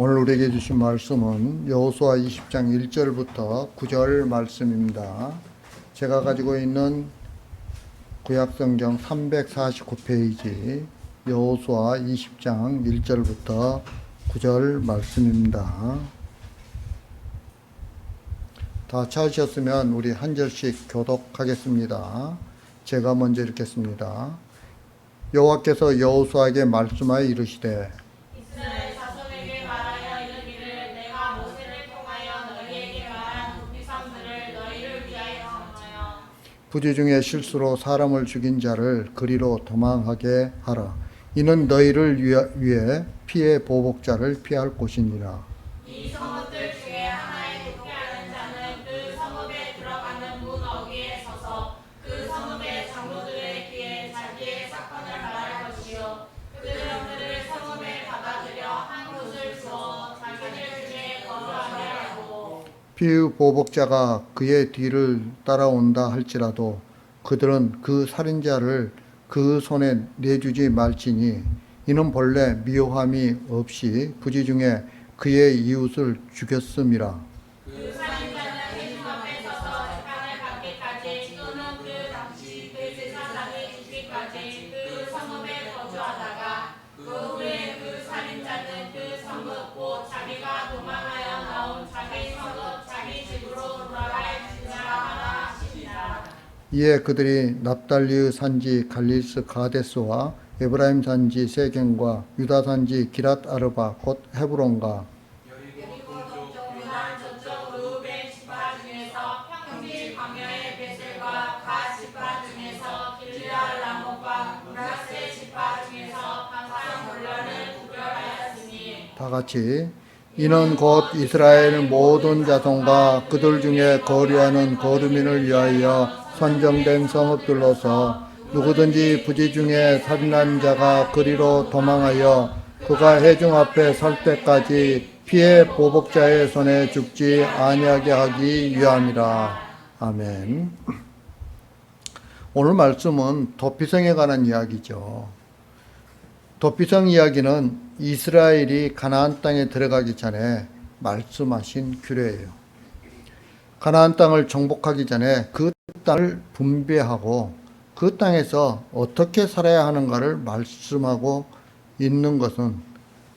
오늘 우리에게 주신 말씀은 여호수아 20장 1절부터 9절 말씀입니다. 제가 가지고 있는 구약성경 349페이지 여호수아 20장 1절부터 9절 말씀입니다. 다 찾으셨으면 우리 한 절씩 교독하겠습니다. 제가 먼저 읽겠습니다. 여호와께서 여호수아에게 말씀하여 이르시되 이스라엘 자손에게 말하여 이르기를 내가 모세를 통하여 너희에게 말한 도피성들을 너희를 위하여 정하여 부지 중에 실수로 사람을 죽인 자를 그리로 도망하게 하라. 이는 너희를 위해 피해 보복자를 피할 곳이니라. 이 성읍들 중에 하나에 도피하는 자는 그 성읍에 들어가는 문 어귀에 서서 그 성읍의 장로들의 귀에 자기의 사건을 말할 것이요 그들을 성읍에 받아들여 한 곳을 주어 자기들 중에 거주하게 하고 피해 보복자가 그의 뒤를 따라온다 할지라도 그들은 그 살인자를 그 손에 내주지 말지니 이는 본래 미워함이 없이 부지 중에 그의 이웃을 죽였음이라. 그 살인자는 회중 앞에 서서 재판을 받기까지 또는 그 당시 그 제사장이 죽기까지 그 성읍에 거주하다가 그 후에 그 살인자는 그 성읍 곧 자기가 도망하여 나온 자기 성읍 자기 집으로 돌아갈지니라 하라 하시니라. 이에 그들이 납달리의 산지 갈리스 가데스와 에브라임 산지 세겜과 유다 산지 기랏 아르바 곧 헤브론과 여리고 동쪽 유단 저쪽 루벤 지파 중에서 평지 광야의 베셀과 가 지파 중에서 길르앗 라못과 브라세 지파 중에서 방상 몰라를 구별하였으니 다 같이 이는 곧 이스라엘 모든 자손과 그들 중에 거류하는 거류민을 위하여 선정된 성읍들로서 누구든지 부지 중에 살인한 자가 그리로 도망하여 그가 회중 앞에 설 때까지 피해 보복자의 손에 죽지 아니하게 하기 위함이라. 아멘. 오늘 말씀은 도피성에 관한 이야기죠. 도피성 이야기는 이스라엘이 가나안 땅에 들어가기 전에 말씀하신 규례예요. 가나안 땅을 정복하기 전에 그 땅을 분배하고 그 땅에서 어떻게 살아야 하는가를 말씀하고 있는 것은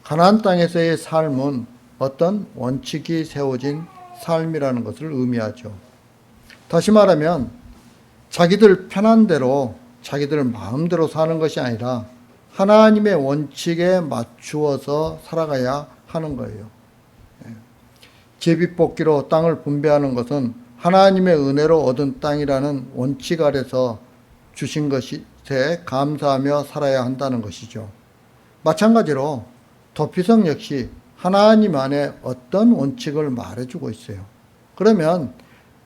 가나안 땅에서의 삶은 어떤 원칙이 세워진 삶이라는 것을 의미하죠. 다시 말하면 자기들 편한 대로 자기들 마음대로 사는 것이 아니라 하나님의 원칙에 맞추어서 살아가야 하는 거예요. 제비뽑기로 땅을 분배하는 것은 하나님의 은혜로 얻은 땅이라는 원칙 아래서 주신 것에 감사하며 살아야 한다는 것이죠. 마찬가지로 도피성 역시 하나님 안에 어떤 원칙을 말해주고 있어요. 그러면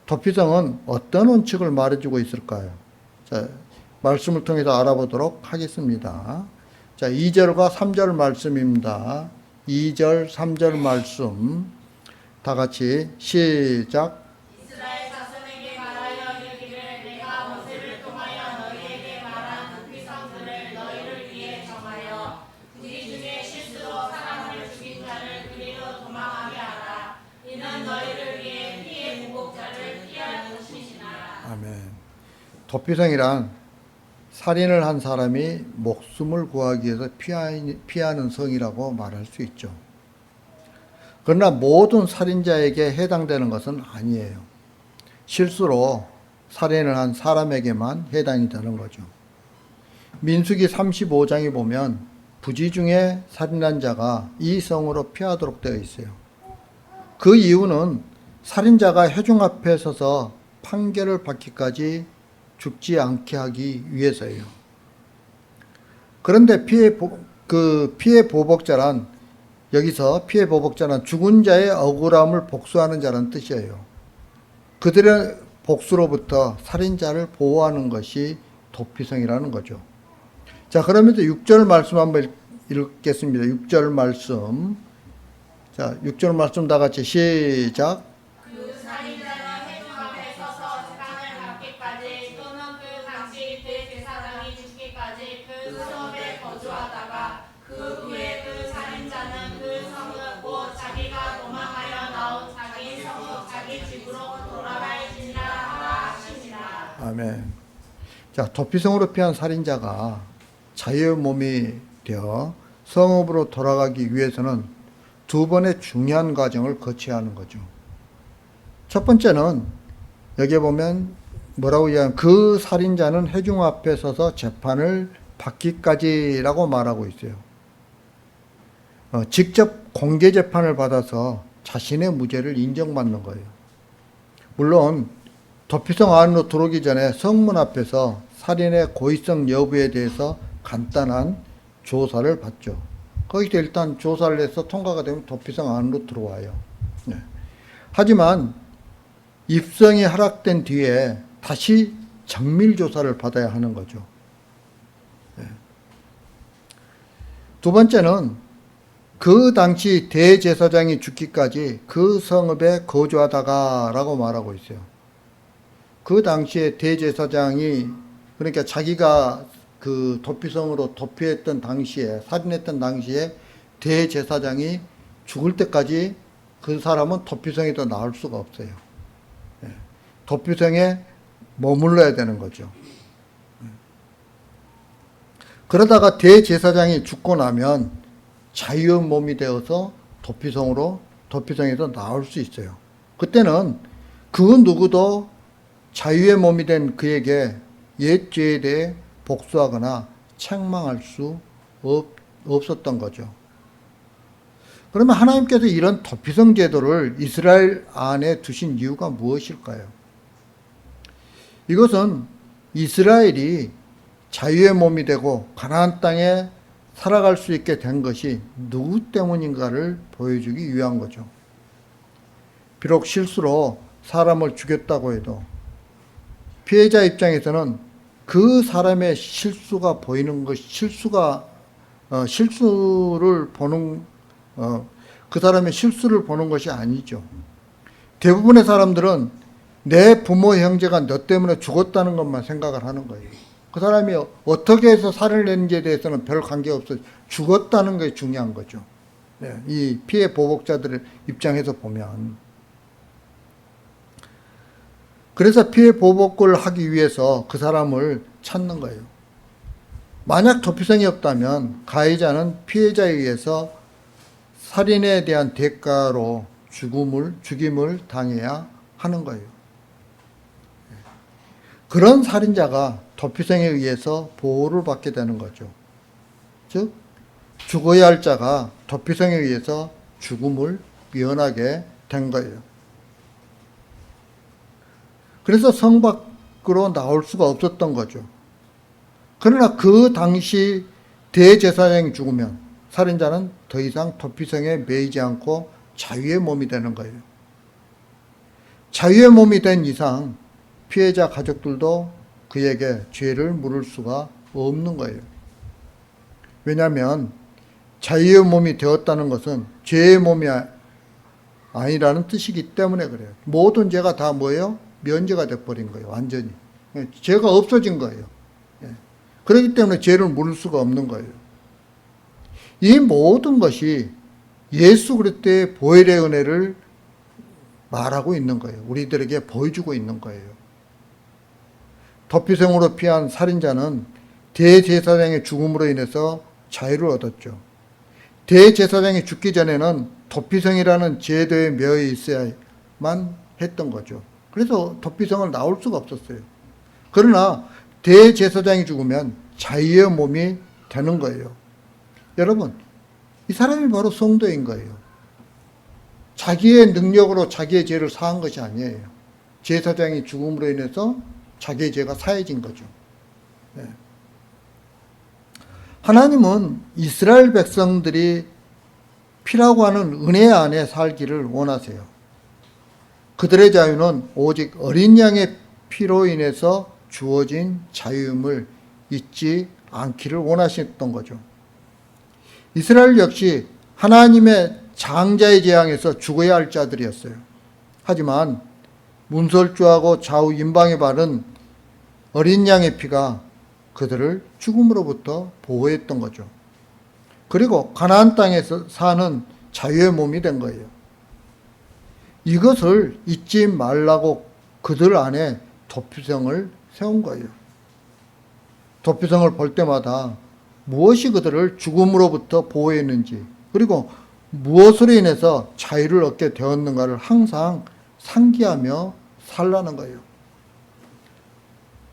도피성은 어떤 원칙을 말해주고 있을까요? 자, 말씀을 통해서 알아보도록 하겠습니다. 자, 2절과 3절 말씀입니다. 2절, 3절 말씀 다 같이 시작. 이스라엘 자손에게 말하여 이르기를 내가 모세를 통하여 너희에게 말한 도피성들을 너희를 위해 정하여 부지 중에 실수로 사람을 죽인 자를 그리로 도망하게 하라. 이는 너희를 위해 피해 보복자를 피할 곳이니라. 아멘. 도피성이란 살인을 한 사람이 목숨을 구하기 위해서 피하는 성이라고 말할 수 있죠. 그러나 모든 살인자에게 해당되는 것은 아니에요. 실수로 살인을 한 사람에게만 해당이 되는 거죠. 민수기 35장에 보면 부지 중에 살인한 자가 이 성으로 피하도록 되어 있어요. 그 이유는 살인자가 회중 앞에 서서 판결을 받기까지 죽지 않게 하기 위해서예요. 그런데 피해 보복자란 여기서 피해 보복자는 죽은 자의 억울함을 복수하는 자라는 뜻이에요. 그들의 복수로부터 살인자를 보호하는 것이 도피성이라는 거죠. 자, 그러면서 6절 말씀 한번 읽겠습니다. 6절 말씀. 자, 6절 말씀 다 같이 시작. 그 살인자는 회중 앞에 서서 재판을 받기까지 또는 그 당시 그 제사장이 죽기까지 그 성읍에 거주하다가 그 후에 그 살인자는 그 성읍 곧 아멘. 자, 도피성으로 피한 살인자가 자유의 몸이 되어 성읍으로 돌아가기 위해서는 두 번의 중요한 과정을 거쳐야 하는 거죠. 첫 번째는 여기에 보면 뭐라고 이야기하면 그 살인자는 회중 앞에 서서 재판을 받기까지라고 말하고 있어요. 직접 공개 재판을 받아서 자신의 무죄를 인정받는 거예요. 물론 도피성 안으로 들어오기 전에 성문 앞에서 살인의 고의성 여부에 대해서 간단한 조사를 받죠. 거기서 일단 조사를 해서 통과가 되면 도피성 안으로 들어와요. 네. 하지만 입성이 허락된 뒤에 다시 정밀조사를 받아야 하는 거죠. 네. 두 번째는 그 당시 대제사장이 죽기까지 그 성읍에 거주하다가 라고 말하고 있어요. 그 당시에 대제사장이 그러니까 자기가 그 도피성으로 도피했던 당시에 살인했던 당시에 대제사장이 죽을 때까지 그 사람은 도피성에도 나올 수가 없어요. 네. 도피성에 머물러야 되는 거죠. 그러다가 대제사장이 죽고 나면 자유의 몸이 되어서 도피성에서 나올 수 있어요. 그때는 그 누구도 자유의 몸이 된 그에게 옛 죄에 대해 복수하거나 책망할 수 없었던 거죠. 그러면 하나님께서 이런 도피성 제도를 이스라엘 안에 두신 이유가 무엇일까요? 이것은 이스라엘이 자유의 몸이 되고 가나안 땅에 살아갈 수 있게 된 것이 누구 때문인가를 보여주기 위한 거죠. 비록 실수로 사람을 죽였다고 해도 피해자 입장에서는 그 사람의 실수가 보이는 것, 실수를 보는, 그 사람의 실수를 보는 것이 아니죠. 대부분의 사람들은 내 부모 형제가 너 때문에 죽었다는 것만 생각을 하는 거예요. 그 사람이 어떻게 해서 살을 했는지에 대해서는 별 관계없어요. 죽었다는 게 중요한 거죠. 네, 이 피해 보복자들의 입장에서 보면. 그래서 피해 보복을 하기 위해서 그 사람을 찾는 거예요. 만약 도피성이 없다면 가해자는 피해자에 의해서 살인에 대한 대가로 죽임을 당해야 하는 거예요. 그런 살인자가 도피성에 의해서 보호를 받게 되는 거죠. 즉, 죽어야 할 자가 도피성에 의해서 죽음을 면하게 된 거예요. 그래서 성 밖으로 나올 수가 없었던 거죠. 그러나 그 당시 대제사장이 죽으면 살인자는 더 이상 도피성에 매이지 않고 자유의 몸이 되는 거예요. 자유의 몸이 된 이상 피해자 가족들도 그에게 죄를 물을 수가 없는 거예요. 왜냐하면 자유의 몸이 되었다는 것은 죄의 몸이 아니라는 뜻이기 때문에 그래요. 모든 죄가 다 뭐예요? 면제가 돼버린 거예요. 완전히. 죄가 없어진 거예요. 그렇기 때문에 죄를 물을 수가 없는 거예요. 이 모든 것이 예수 그리스도의 보혈의 은혜를 말하고 있는 거예요. 우리들에게 보여주고 있는 거예요. 도피성으로 피한 살인자는 대제사장의 죽음으로 인해서 자유를 얻었죠. 대제사장이 죽기 전에는 도피성이라는 제도에 매여 있어야만 했던 거죠. 그래서 도피성을 나올 수가 없었어요. 그러나 대제사장이 죽으면 자유의 몸이 되는 거예요. 여러분, 이 사람이 바로 성도인 거예요. 자기의 능력으로 자기의 죄를 사한 것이 아니에요. 제사장이 죽음으로 인해서 자기의 죄가 사해진 거죠. 네. 하나님은 이스라엘 백성들이 피라고 하는 은혜 안에 살기를 원하세요. 그들의 자유는 오직 어린 양의 피로 인해서 주어진 자유임을 잊지 않기를 원하셨던 거죠. 이스라엘 역시 하나님의 장자의 재앙에서 죽어야 할 자들이었어요. 하지만 문설주하고 좌우 임방에 바른 어린 양의 피가 그들을 죽음으로부터 보호했던 거죠. 그리고 가나안 땅에서 사는 자유의 몸이 된 거예요. 이것을 잊지 말라고 그들 안에 도피성을 세운 거예요. 도피성을 볼 때마다 무엇이 그들을 죽음으로부터 보호했는지, 그리고 무엇으로 인해서 자유를 얻게 되었는가를 항상 상기하며 살라는 거예요.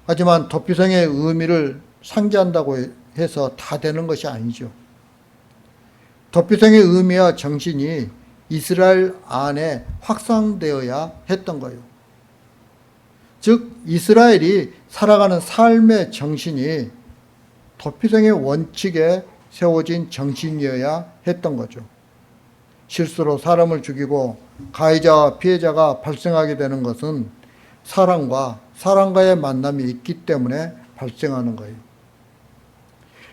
하지만 도피성의 의미를 상기한다고 해서 다 되는 것이 아니죠. 도피성의 의미와 정신이 이스라엘 안에 확산되어야 했던 거예요. 즉 이스라엘이 살아가는 삶의 정신이 도피성의 원칙에 세워진 정신이어야 했던 거죠. 실수로 사람을 죽이고 가해자와 피해자가 발생하게 되는 것은 사람과의 만남이 있기 때문에 발생하는 거예요.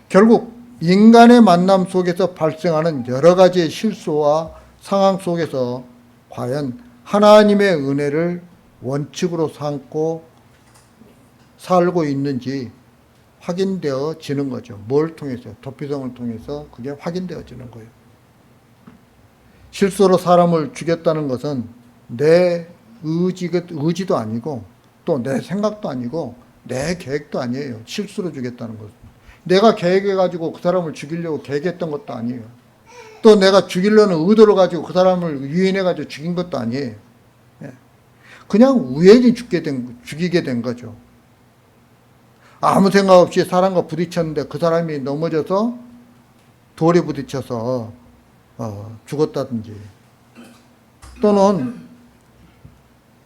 결국 인간의 만남 속에서 발생하는 여러 가지의 실수와 상황 속에서 과연 하나님의 은혜를 원칙으로 삼고 살고 있는지 확인되어지는 거죠. 뭘 통해서요? 도피성을 통해서 그게 확인되어지는 거예요. 실수로 사람을 죽였다는 것은 내 의지도 아니고 또 내 생각도 아니고 내 계획도 아니에요. 실수로 죽였다는 것은. 내가 계획해가지고 그 사람을 죽이려고 계획했던 것도 아니에요. 또 내가 죽이려는 의도를 가지고 그 사람을 유인해가지고 죽인 것도 아니에요. 그냥 우연히 죽이게 된 거죠. 아무 생각 없이 사람과 부딪혔는데 그 사람이 넘어져서 돌에 부딪혀서 죽었다든지, 또는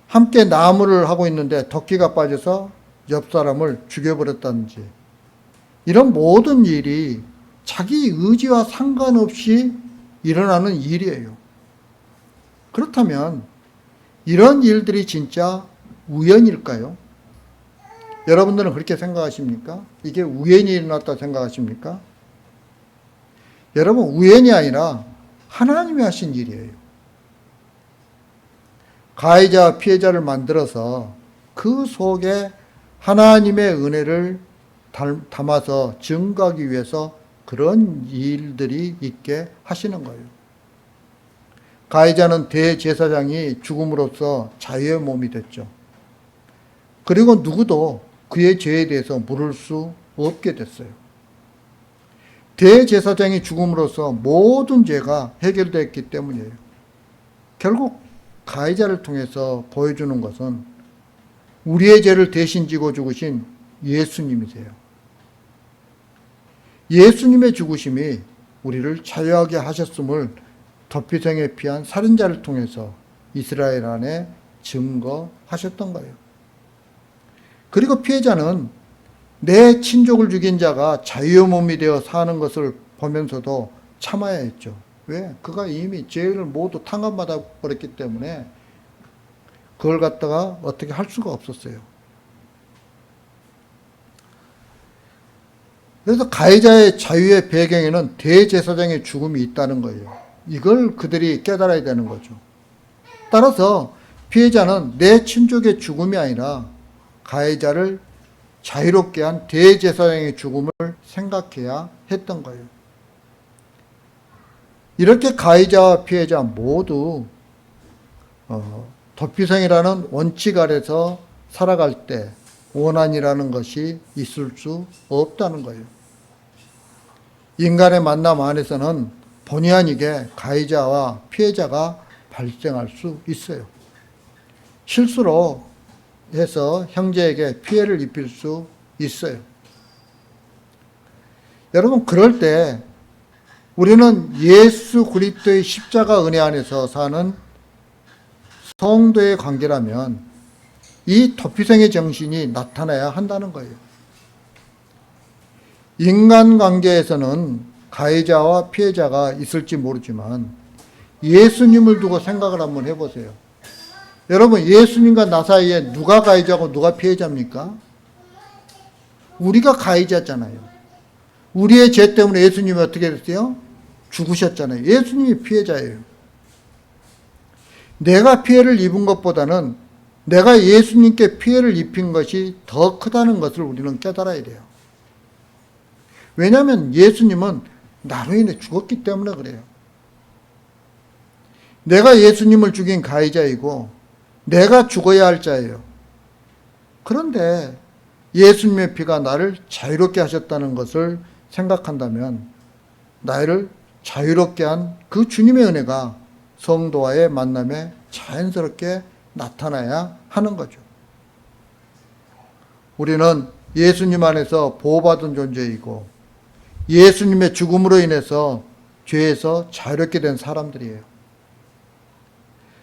함께 나무를 하고 있는데 덕기가 빠져서 옆 사람을 죽여버렸다든지, 이런 모든 일이 자기 의지와 상관없이 일어나는 일이에요. 그렇다면 이런 일들이 진짜 우연일까요? 여러분들은 그렇게 생각하십니까? 이게 우연히 일어났다 생각하십니까? 여러분, 우연이 아니라 하나님이 하신 일이에요. 가해자, 피해자를 만들어서 그 속에 하나님의 은혜를 담아서 증거하기 위해서 그런 일들이 있게 하시는 거예요. 가해자는 대제사장이 죽음으로써 자유의 몸이 됐죠. 그리고 누구도 그의 죄에 대해서 물을 수 없게 됐어요. 대제사장이 죽음으로써 모든 죄가 해결됐기 때문이에요. 결국 가해자를 통해서 보여주는 것은 우리의 죄를 대신 지고 죽으신 예수님이세요. 예수님의 죽으심이 우리를 자유하게 하셨음을 도피성에 피한 살인자를 통해서 이스라엘 안에 증거하셨던 거예요. 그리고 피해자는 내 친족을 죽인 자가 자유의 몸이 되어 사는 것을 보면서도 참아야 했죠. 왜? 그가 이미 죄를 모두 탕감받아 버렸기 때문에 그걸 갖다가 어떻게 할 수가 없었어요. 그래서 가해자의 자유의 배경에는 대제사장의 죽음이 있다는 거예요. 이걸 그들이 깨달아야 되는 거죠. 따라서 피해자는 내 친족의 죽음이 아니라 가해자를 자유롭게 한 대제사장의 죽음을 생각해야 했던 거예요. 이렇게 가해자와 피해자 모두 도피성이라는 원칙 아래서 살아갈 때 원한이라는 것이 있을 수 없다는 거예요. 인간의 만남 안에서는 본의 아니게 가해자와 피해자가 발생할 수 있어요. 실수로 해서 형제에게 피해를 입힐 수 있어요. 여러분, 그럴 때 우리는 예수 그리스도의 십자가 은혜 안에서 사는 성도의 관계라면 이 도피성의 정신이 나타나야 한다는 거예요. 인간관계에서는 가해자와 피해자가 있을지 모르지만 예수님을 두고 생각을 한번 해보세요. 여러분, 예수님과 나 사이에 누가 가해자고 누가 피해자입니까? 우리가 가해자잖아요. 우리의 죄 때문에 예수님이 어떻게 됐어요? 죽으셨잖아요. 예수님이 피해자예요. 내가 피해를 입은 것보다는 내가 예수님께 피해를 입힌 것이 더 크다는 것을 우리는 깨달아야 돼요. 왜냐하면 예수님은 나로 인해 죽었기 때문에 그래요. 내가 예수님을 죽인 가해자이고 내가 죽어야 할 자예요. 그런데 예수님의 피가 나를 자유롭게 하셨다는 것을 생각한다면 나를 자유롭게 한 그 주님의 은혜가 성도와의 만남에 자연스럽게 나타나야 하는 거죠. 우리는 예수님 안에서 보호받은 존재이고 예수님의 죽음으로 인해서 죄에서 자유롭게 된 사람들이에요.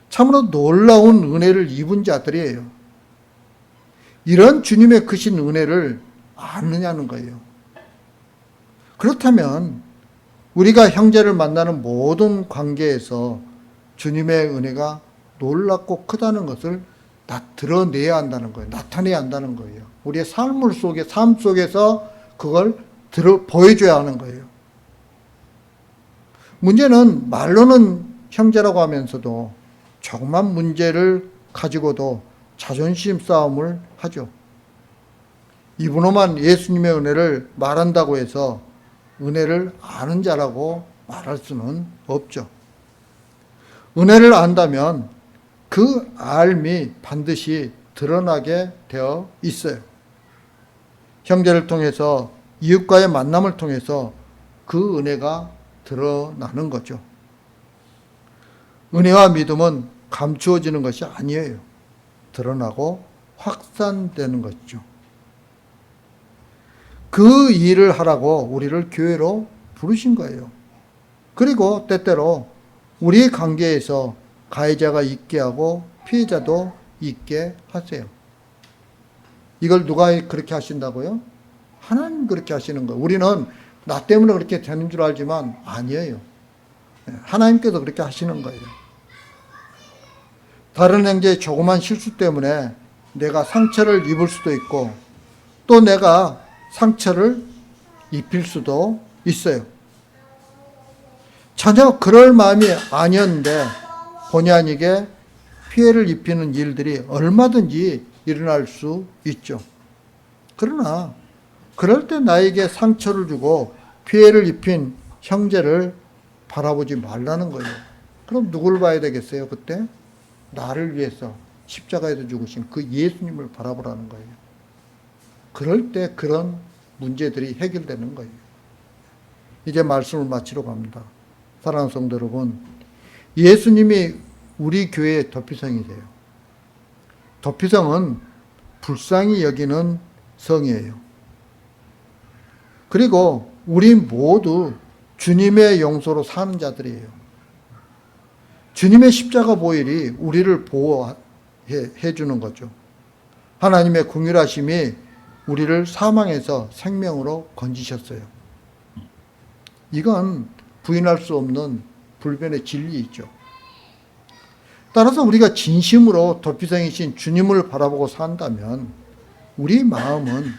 참으로 놀라운 은혜를 입은 자들이에요. 이런 주님의 크신 은혜를 아느냐는 거예요. 그렇다면 우리가 형제를 만나는 모든 관계에서 주님의 은혜가 놀랍고 크다는 것을 드러내야 한다는 거예요. 나타내야 한다는 거예요. 우리의 삶 속에서 그걸 보여줘야 하는 거예요. 문제는 말로는 형제라고 하면서도 조그만 문제를 가지고도 자존심 싸움을 하죠. 입으로만 예수님의 은혜를 말한다고 해서 은혜를 아는 자라고 말할 수는 없죠. 은혜를 안다면 그 알미 반드시 드러나게 되어 있어요. 형제를 통해서 이웃과의 만남을 통해서 그 은혜가 드러나는 거죠. 은혜와 믿음은 감추어지는 것이 아니에요. 드러나고 확산되는 것이죠. 그 일을 하라고 우리를 교회로 부르신 거예요. 그리고 때때로 우리 관계에서 가해자가 있게 하고 피해자도 있게 하세요. 이걸 누가 그렇게 하신다고요? 하나님 그렇게 하시는 거예요. 우리는 나 때문에 그렇게 되는 줄 알지만 아니에요. 하나님께서 그렇게 하시는 거예요. 다른 형제의 조그만 실수 때문에 내가 상처를 입을 수도 있고 또 내가 상처를 입힐 수도 있어요. 전혀 그럴 마음이 아니었는데 본의 아니게 피해를 입히는 일들이 얼마든지 일어날 수 있죠. 그러나 그럴 때 나에게 상처를 주고 피해를 입힌 형제를 바라보지 말라는 거예요. 그럼 누굴 봐야 되겠어요? 그때 나를 위해서 십자가에서 죽으신 그 예수님을 바라보라는 거예요. 그럴 때 그런 문제들이 해결되는 거예요. 이제 말씀을 마치러 갑니다. 사랑하는 성도 여러분, 예수님이 우리 교회의 도피성이세요. 도피성은 불쌍히 여기는 성이에요. 그리고 우리 모두 주님의 용서로 사는 자들이에요. 주님의 십자가 보혈이 우리를 보호해 주는 거죠. 하나님의 긍휼하심이 우리를 사망에서 생명으로 건지셨어요. 이건 부인할 수 없는 불변의 진리이죠. 따라서 우리가 진심으로 도피성이신 주님을 바라보고 산다면 우리 마음은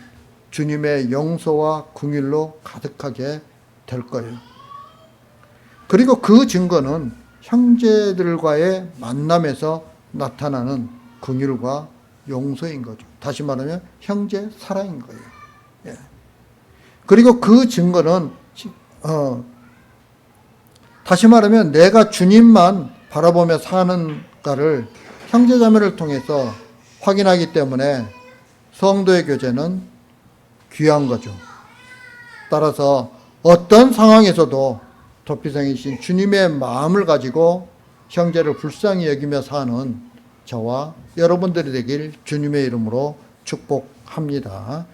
주님의 용서와 긍휼로 가득하게 될 거예요. 그리고 그 증거는 형제들과의 만남에서 나타나는 긍휼과 용서인 거죠. 다시 말하면 형제 사랑인 거예요. 예. 그리고 그 증거는 다시 말하면 내가 주님만 바라보며 사는가를 형제자매를 통해서 확인하기 때문에 성도의 교제는 귀한 거죠. 따라서 어떤 상황에서도 도피성이신 주님의 마음을 가지고 형제를 불쌍히 여기며 사는 저와 여러분들이 되길 주님의 이름으로 축복합니다.